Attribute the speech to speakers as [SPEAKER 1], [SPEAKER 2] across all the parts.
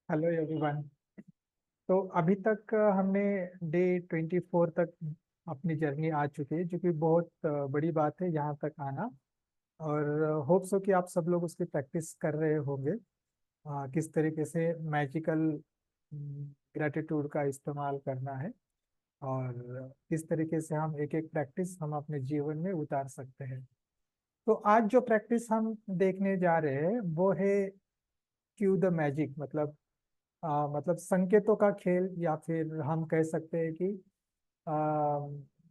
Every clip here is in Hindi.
[SPEAKER 1] Hello everyone. तो अभी तक हमने डे 24 तक अपनी जर्नी आ चुकी है, जो कि बहुत बड़ी बात है यहाँ तक आना। और होप सो कि आप सब लोग उसकी प्रैक्टिस कर रहे होंगे। किस तरीके से मैजिकल ग्रेटिट्यूड का इस्तेमाल करना है और किस तरीके से हम एक एक प्रैक्टिस हम अपने जीवन में उतार सकते हैं। तो आज जो प्रैक्टिस हम देखने जा रहे हैं वो है क्यू द मैजिक, मतलब संकेतों का खेल, या फिर हम कह सकते हैं कि आ,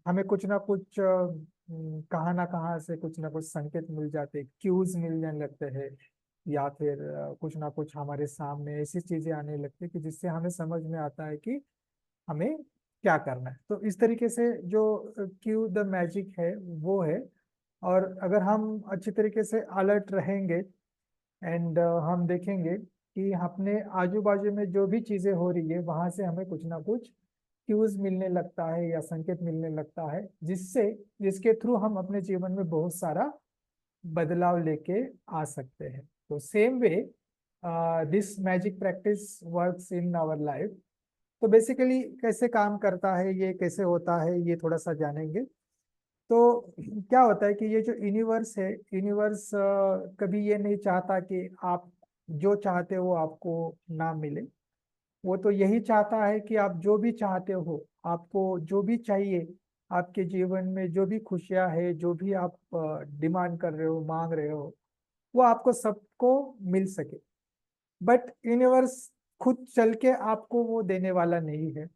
[SPEAKER 1] हमें कुछ ना कुछ कहाँ ना कहाँ से कुछ ना कुछ संकेत मिल जाते हैं, क्यूज मिलने लगते हैं, या फिर कुछ ना कुछ हमारे सामने ऐसी चीजें आने लगती है कि जिससे हमें समझ में आता है कि हमें क्या करना है। तो इस तरीके से जो क्यू द मैजिक है वो है। और अगर हम अच्छी तरीके से अलर्ट रहेंगे एंड हम देखेंगे कि अपने आजू बाजू में जो भी चीजें हो रही है वहां से हमें कुछ ना कुछ क्यूज मिलने लगता है या संकेत मिलने लगता है, जिसके थ्रू हम अपने जीवन में बहुत सारा बदलाव लेके आ सकते हैं। तो same way this magic practice works in our life. तो बेसिकली कैसे काम करता है, ये कैसे होता है, ये थोड़ा सा जानेंगे। तो क्या होता है कि ये जो यूनिवर्स है, यूनिवर्स कभी ये नहीं चाहता कि आप जो चाहते हो आपको ना मिले। वो तो यही चाहता है कि आप जो भी चाहते हो, आपको जो भी चाहिए, आपके जीवन में जो भी खुशियां है, जो भी आप डिमांड कर रहे हो, मांग रहे हो, वो आपको सबको मिल सके। बट यूनिवर्स खुद चल के आपको वो देने वाला नहीं है।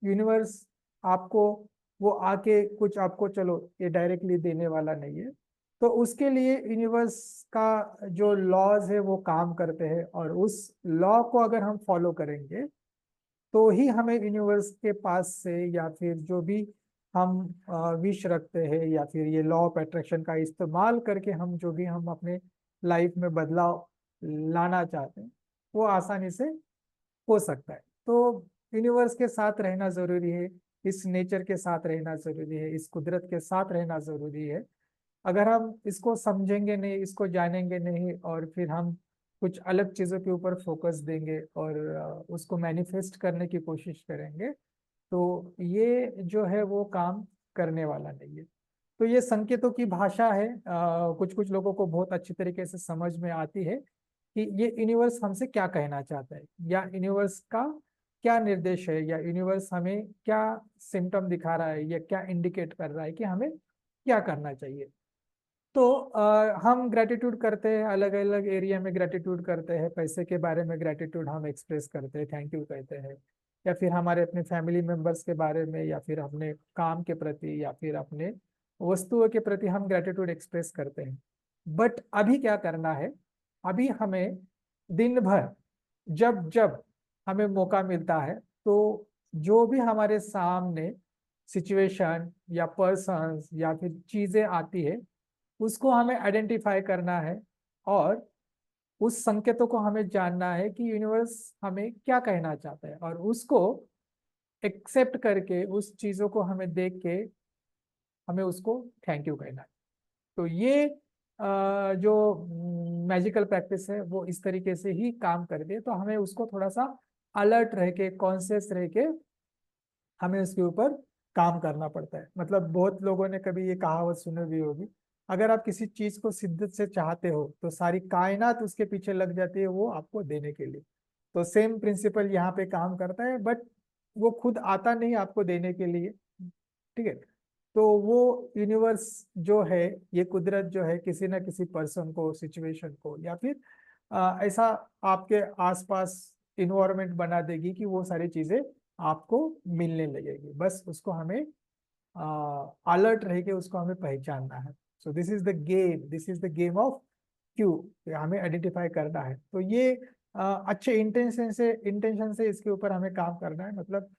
[SPEAKER 1] यूनिवर्स आपको वो आके कुछ आपको चलो ये डायरेक्टली देने वाला नहीं है। तो उसके लिए यूनिवर्स का जो लॉज है वो काम करते हैं, और उस लॉ को अगर हम फॉलो करेंगे तो ही हमें यूनिवर्स के पास से, या फिर जो भी हम विश रखते हैं, या फिर ये लॉ ऑफ अट्रैक्शन का इस्तेमाल करके हम जो भी हम अपने लाइफ में बदलाव लाना चाहते हैं, वो आसानी से हो सकता है। तो यूनिवर्स के साथ रहना जरूरी है, इस नेचर के साथ रहना जरूरी है, इस कुदरत के साथ रहना जरूरी है। अगर हम इसको समझेंगे नहीं, इसको जानेंगे नहीं, और फिर हम कुछ अलग चीजों के ऊपर फोकस देंगे और उसको मैनिफेस्ट करने की कोशिश करेंगे, तो ये जो है वो काम करने वाला नहीं है। तो ये संकेतों की भाषा है, कुछ कुछ लोगों को बहुत अच्छी तरीके से समझ में आती है कि ये यूनिवर्स हमसे क्या कहना चाहता है, या यूनिवर्स का क्या निर्देश है, या यूनिवर्स हमें क्या सिम्टम दिखा रहा है, या क्या इंडिकेट कर रहा है कि हमें क्या करना चाहिए। तो हम ग्रेटिट्यूड करते हैं, अलग अलग एरिया में ग्रेटिट्यूड करते हैं। पैसे के बारे में ग्रेटिट्यूड हम एक्सप्रेस करते हैं, थैंक यू कहते हैं। या फिर हमारे अपने फैमिली मेंबर्स के बारे में, या फिर अपने काम के प्रति, या फिर अपने वस्तुओं के प्रति हम ग्रेटिट्यूड एक्सप्रेस करते हैं। बट अभी क्या करना है, अभी हमें दिन भर जब जब हमें मौका मिलता है, तो जो भी हमारे सामने सिचुएशन या पर्सन्स या फिर चीजें आती है, उसको हमें आइडेंटिफाई करना है, और उस संकेतों को हमें जानना है कि यूनिवर्स हमें क्या कहना चाहता है, और उसको एक्सेप्ट करके उस चीजों को हमें देख के हमें उसको थैंक यू कहना है। तो ये जो मैजिकल प्रैक्टिस है वो इस तरीके से ही काम करती है। तो हमें उसको थोड़ा सा अलर्ट रह के, कॉन्शियस रह के हमें उसके ऊपर काम करना पड़ता है। मतलब बहुत लोगों ने कभी ये कहावत सुनी भी होगी, अगर आप किसी चीज को शिद्दत से चाहते हो तो सारी कायनात उसके पीछे लग जाती है वो आपको देने के लिए। तो सेम प्रिंसिपल यहाँ पे काम करता है, बट वो खुद आता नहीं आपको देने के लिए। ठीक है। तो वो यूनिवर्स जो है, ये कुदरत जो है, किसी ना किसी पर्सन को, सिचुएशन को, या फिर ऐसा आपके आसपास इन्वायरमेंट बना देगी कि वो सारी चीजें आपको मिलने लगेगी। बस उसको हमें अलर्ट रह के उसको हमें पहचानना है। So this is the game, this is the game of Q. हमें आइडेंटिफाई करना है। तो ये अच्छे इंटेंशन से इसके ऊपर हमें काम करना है। मतलब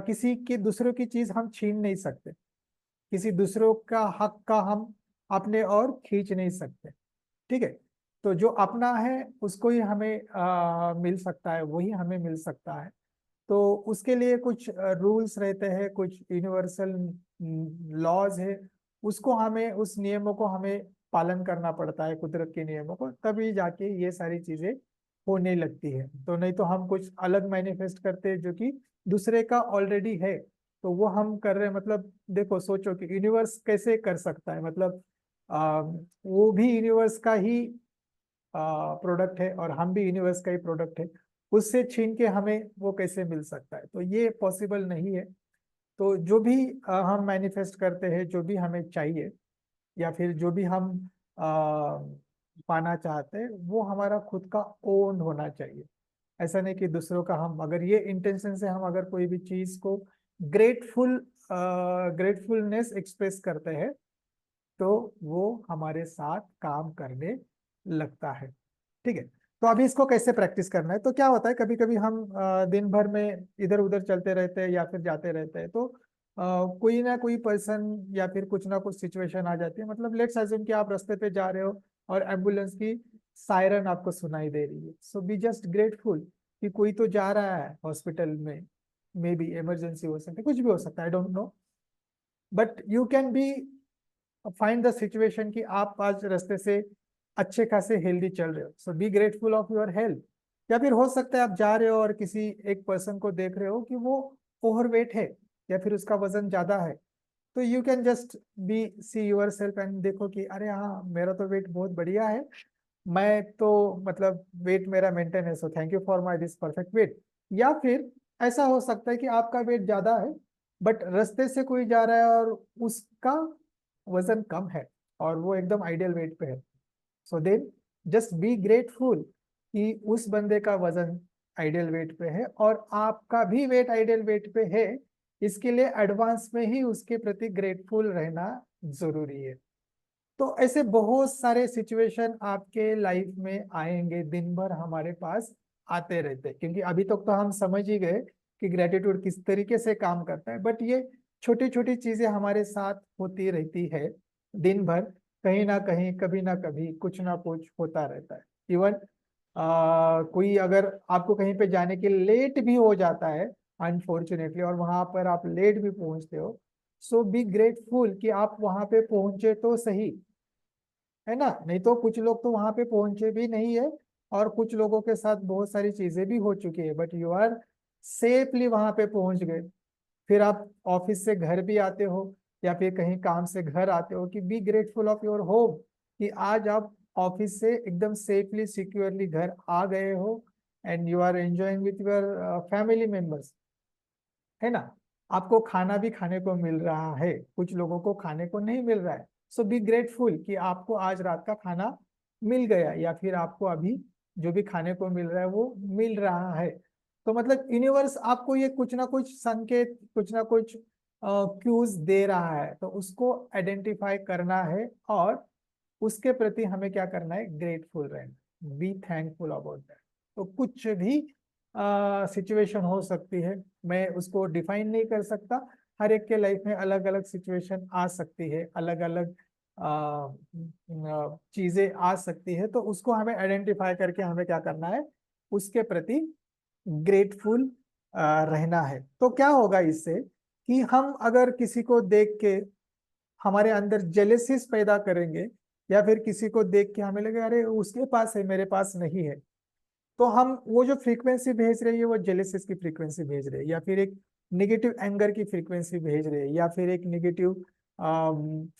[SPEAKER 1] किसी की दूसरों की चीज हम छीन नहीं सकते, किसी दूसरों का हक का हम अपने और खींच नहीं सकते। ठीक है। तो जो अपना है उसको ही हमें मिल सकता है, वही हमें मिल सकता है। तो उसके लिए कुछ रूल्स रहते हैं, कुछ यूनिवर्सल लॉज है, उसको हमें, उस नियमों को हमें पालन करना पड़ता है, कुदरत के नियमों को, तभी जाके ये सारी चीजें होने लगती है। तो नहीं तो हम कुछ अलग मैनिफेस्ट करते हैं जो कि दूसरे का ऑलरेडी है, तो वो हम कर रहे हैं। मतलब देखो, सोचो कि यूनिवर्स कैसे कर सकता है, मतलब वो भी यूनिवर्स का ही प्रोडक्ट है और हम भी यूनिवर्स का ही प्रोडक्ट है। उससे छीन के हमें वो कैसे मिल सकता है? तो ये पॉसिबल नहीं है। तो जो भी हम मैनिफेस्ट करते हैं, जो भी हमें चाहिए या फिर जो भी हम पाना चाहते हैं, वो हमारा खुद का ओन होना चाहिए। ऐसा नहीं कि दूसरों का। हम अगर ये इंटेंशन से हम अगर कोई भी चीज को ग्रेटफुलनेस एक्सप्रेस करते हैं, तो वो हमारे साथ काम करने लगता है। ठीक है। तो अभी इसको कैसे प्रैक्टिस करना है? तो क्या होता है, कभी कभी हम दिन भर में इधर उधर चलते रहते हैं या फिर जाते रहते हैं, तो कोई ना कोई पर्सन या फिर कुछ ना कुछ सिचुएशन आ जाती है। मतलब लेट्स अज्यूम कि आप रास्ते पे जा रहे हो और एम्बुलेंस की सायरन आपको सुनाई दे रही है। सो बी जस्ट ग्रेटफुल कि कोई तो जा रहा है हॉस्पिटल में। मे बी इमरजेंसी हो सकती है, कुछ भी हो सकता है, I don't know. But you can be find the situation कि आप आज रास्ते से अच्छे खासे हेल्दी चल रहे हो, so be grateful of your health. या फिर हो सकता है आप जा रहे हो और किसी एक पर्सन को देख रहे हो कि वो ओवरवेट है या फिर उसका वजन ज्यादा है, तो you can just be see yourself and देखो कि अरे हाँ, मेरा तो वेट बहुत बढ़िया है। मैं तो मतलब वेट मेरा मेंटेन है, so thank you for my this perfect weight. या फिर ऐसा हो सकता है कि आपका वेट ज्यादा है, बट रास्ते से कोई जा रहा है और उसका वजन कम है और वो एकदम आइडियल वेट पे है। So then just be grateful कि उस बंदे का वजन आइडियल वेट पे है और आपका भी वेट आइडियल वेट पे है। इसके लिए एडवांस में ही उसके प्रति ग्रेटफुल रहना जरूरी है। तो ऐसे बहुत सारे सिचुएशन आपके लाइफ में आएंगे, दिन भर हमारे पास आते रहते हैं। क्योंकि अभी तक तो हम समझ ही गए कि ग्रेटिट्यूड किस तरीके से काम करता है, बट ये छोटी छोटी चीजें हमारे साथ होती रहती है दिन भर। कहीं ना कहीं, कभी ना कभी कुछ ना कुछ होता रहता है। इवन कोई अगर आपको कहीं पे जाने के लेट भी हो जाता है अनफॉर्चुनेटली, और वहां पर आप लेट भी पहुंचते हो, सो बी ग्रेटफुल कि आप वहां पे पहुंचे तो सही, है ना। नहीं तो कुछ लोग तो वहां पे पहुंचे भी नहीं है और कुछ लोगों के साथ बहुत सारी चीजें भी हो चुकी है, बट यू आर सेफली वहां पे पहुंच गए। फिर आप ऑफिस से घर भी आते हो या फिर कहीं काम से घर आते हो, कि B grateful of your home कि आज आप ऑफिस से एकदम सेफली सिक्योरली घर आ गए हो and you are enjoying with your family members, है ना। आपको खाना भी खाने को मिल रहा है, कुछ लोगों को खाने को नहीं मिल रहा है। सो बी ग्रेटफुल कि आपको आज रात का खाना मिल गया, या फिर आपको अभी जो भी खाने को मिल रहा है वो मिल रहा है। तो मतलब यूनिवर्स आपको ये कुछ ना कुछ संकेत, कुछ ना कुछ क्यूज दे रहा है, तो उसको आइडेंटिफाई करना है और उसके प्रति हमें क्या करना है? ग्रेटफुल रहना, बी थैंकफुल अबाउट दैट। तो कुछ भी सिचुएशन हो सकती है, मैं उसको डिफाइन नहीं कर सकता। हर एक के लाइफ में अलग अलग सिचुएशन आ सकती है, अलग अलग चीजें आ सकती है, तो उसको हमें आइडेंटिफाई करके हमें क्या करना है? उसके प्रति ग्रेटफुल रहना है। तो क्या होगा इससे कि हम अगर किसी को देख के हमारे अंदर जेलेसिस पैदा करेंगे, या फिर किसी को देख के हमें लगे अरे उसके पास है मेरे पास नहीं है, तो हम वो जो फ्रीक्वेंसी भेज रहे हैं वो जेलेसिस की फ्रीक्वेंसी भेज रहे हैं, या फिर एक निगेटिव एंगर की फ्रीक्वेंसी भेज रहे हैं, या फिर एक निगेटिव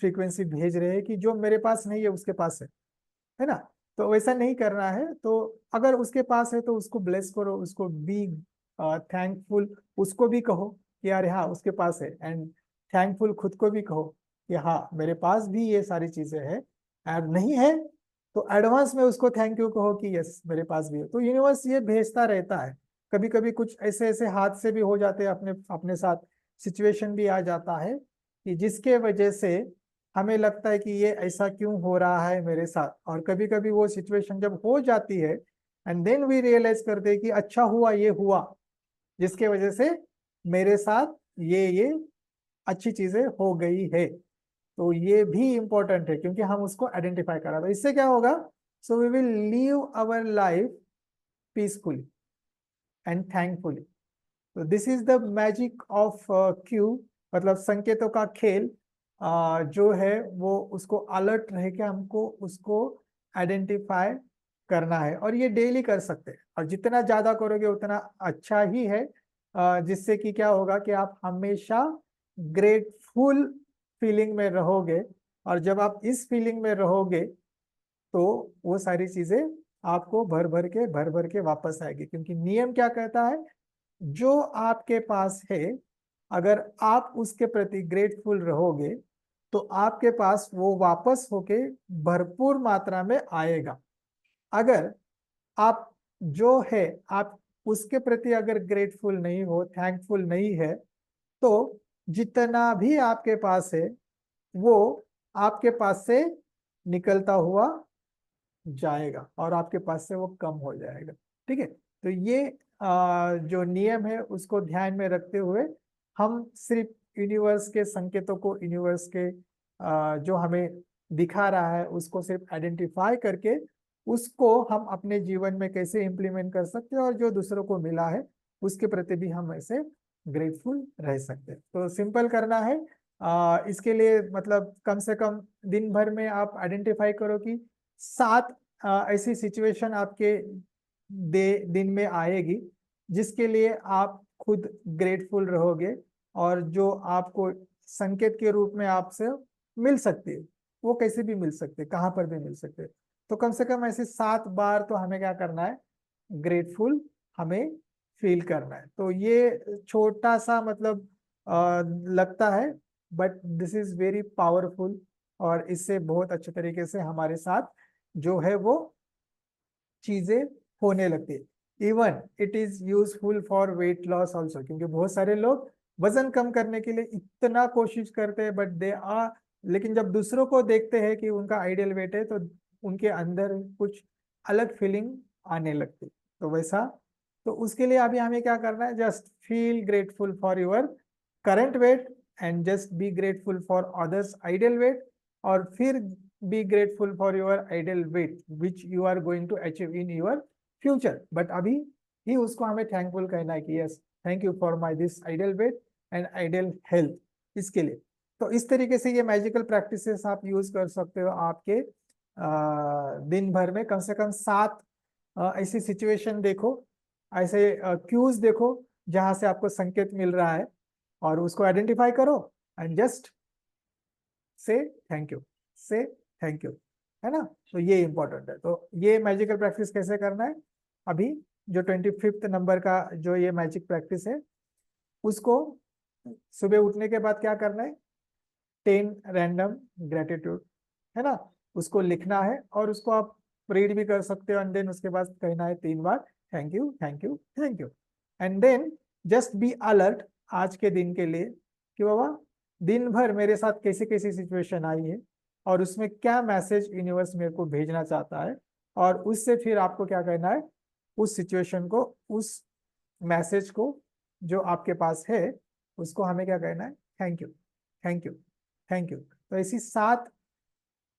[SPEAKER 1] फ्रीक्वेंसी भेज रहे हैं कि जो मेरे पास नहीं है उसके पास है ना। तो वैसा नहीं करना है। तो अगर उसके पास है तो उसको ब्लेस करो, उसको बी थैंकफुल, उसको भी कहो कि यार हाँ उसके पास है, एंड थैंकफुल खुद को भी कहो कि हाँ मेरे पास भी ये सारी चीजें हैं। और नहीं है तो एडवांस में उसको थैंक यू कहो कि यस मेरे पास भी है। तो यूनिवर्स ये भेजता रहता है। कभी कभी कुछ ऐसे ऐसे हाथ से भी हो जाते हैं, अपने अपने साथ सिचुएशन भी आ जाता है कि जिसके वजह से हमें लगता है कि ये ऐसा क्यों हो रहा है मेरे साथ। और कभी कभी वो सिचुएशन जब हो जाती है एंड देन वी रियलाइज करते हैं कि अच्छा हुआ ये हुआ, जिसके वजह से मेरे साथ ये अच्छी चीजें हो गई है। तो ये भी इंपॉर्टेंट है क्योंकि हम उसको आइडेंटिफाई करा। तो इससे क्या होगा? So we will live our life peacefully and thankfully. तो this is the magic of cue, मतलब संकेतों का खेल। जो है वो उसको अलर्ट रह के हमको उसको आइडेंटिफाई करना है, और ये डेली कर सकते हैं, और जितना ज्यादा करोगे उतना अच्छा ही है। जिससे कि क्या होगा कि आप हमेशा ग्रेटफुल फीलिंग में रहोगे, और जब आप इस फीलिंग में रहोगे तो वो सारी चीजें आपको भर भर के वापस आएगी। क्योंकि नियम क्या कहता है, जो आपके पास है अगर आप उसके प्रति ग्रेटफुल रहोगे तो आपके पास वो वापस होके भरपूर मात्रा में आएगा। अगर आप जो है आप उसके प्रति अगर ग्रेटफुल नहीं हो, थैंकफुल नहीं है, तो जितना भी आपके पास है वो आपके पास से निकलता हुआ जाएगा और आपके पास से वो कम हो जाएगा। ठीक है, तो ये जो नियम है उसको ध्यान में रखते हुए हम सिर्फ यूनिवर्स के संकेतों को, यूनिवर्स के जो हमें दिखा रहा है उसको सिर्फ आइडेंटिफाई करके उसको हम अपने जीवन में कैसे इम्प्लीमेंट कर सकते हैं, और जो दूसरों को मिला है उसके प्रति भी हम ऐसे ग्रेटफुल रह सकते हैं। तो सिंपल करना है। इसके लिए मतलब कम से कम दिन भर में आप आइडेंटिफाई करो कि 7 ऐसी सिचुएशन आपके दिन में आएगी जिसके लिए आप खुद ग्रेटफुल रहोगे, और जो आपको संकेत के रूप में आपसे मिल सकती है, वो कैसे भी मिल सकते, कहाँ पर भी मिल सकते। तो कम से कम ऐसे 7 बार तो हमें क्या करना है, ग्रेटफुल हमें फील करना है। तो ये छोटा सा मतलब लगता है, but this is very powerful, और इससे बहुत अच्छे तरीके से हमारे साथ जो है वो चीजें होने लगती है। Even it is useful for weight loss also, क्योंकि बहुत सारे लोग वजन कम करने के लिए इतना कोशिश करते हैं बट दे आर, लेकिन जब दूसरों को देखते हैं कि उनका आइडियल वेट है तो उनके अंदर कुछ अलग फीलिंग आने लगती। तो वैसा, तो उसके लिए अभी हमें क्या करना है, just feel grateful for your current weight and just be grateful for others ideal weight, और फिर be grateful for your ideal weight which you are going to achieve in your future। but अभी ही उसको हमें थैंकफुल कहना है कि yes, thank you for my this ideal weight and ideal health. इसके लिए तो इस तरीके से ये मैजिकल प्रैक्टिसेस आप यूज कर सकते हो आपके दिन भर में। कम से कम 7 ऐसी सिचुएशन देखो, ऐसे क्यूज देखो जहां से आपको संकेत मिल रहा है, और उसको आइडेंटिफाई करो and just say thank you, से थैंक यू, है ना। तो ये इंपॉर्टेंट है। तो ये मैजिकल प्रैक्टिस कैसे करना है, अभी जो 25th नंबर का जो ये मैजिक प्रैक्टिस है उसको सुबह उठने के बाद क्या करना है, 10 रैंडम ग्रेटिट्यूड, है ना, उसको लिखना है, और उसको आप रीड भी कर सकते हो, एंड देन उसके बाद कहना है 3 बार thank you thank you thank you. And then just be alert आज के दिन के लिए कि बाबा दिन भर मेरे साथ कैसी कैसी सिचुएशन आई है, और उसमें क्या मैसेज यूनिवर्स मेरे को भेजना चाहता है, और उससे फिर आपको क्या करना है, उस सिचुएशन को, उस मैसेज को जो आपके पास है उसको हमें क्या करना है, thank you thank you thank you. तो ऐसी 7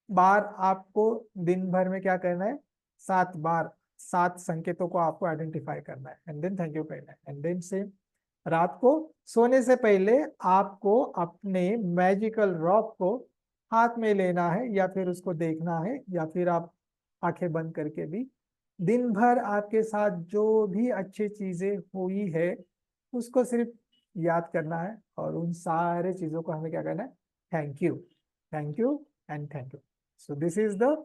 [SPEAKER 1] बार आपको दिन भर में क्या करना है, 7 बार 7 संकेतों को आपको आइडेंटिफाई करना है, एंड देन थैंक यू कहना है। एंड देन सेम रात को सोने से पहले आपको अपने मैजिकल रॉक को हाथ में लेना है, या फिर उसको देखना है, या फिर आप आंखें बंद करके भी दिन भर आपके साथ जो भी अच्छी चीजें हुई है उसको सिर्फ याद करना है, और उन सारे चीजों को हमें क्या करना है, thank you and thank you. So this is the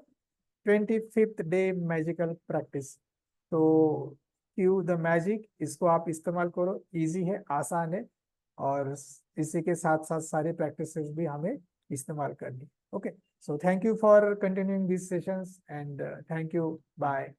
[SPEAKER 1] 25th day magical practice. तो क्यू द मैजिक, इसको आप इस्तेमाल करो, इजी है, आसान है, और इसी के साथ साथ सारे प्रैक्टिसेस भी हमें इस्तेमाल करनी। Okay, so thank you for continuing this sessions and thank you, bye.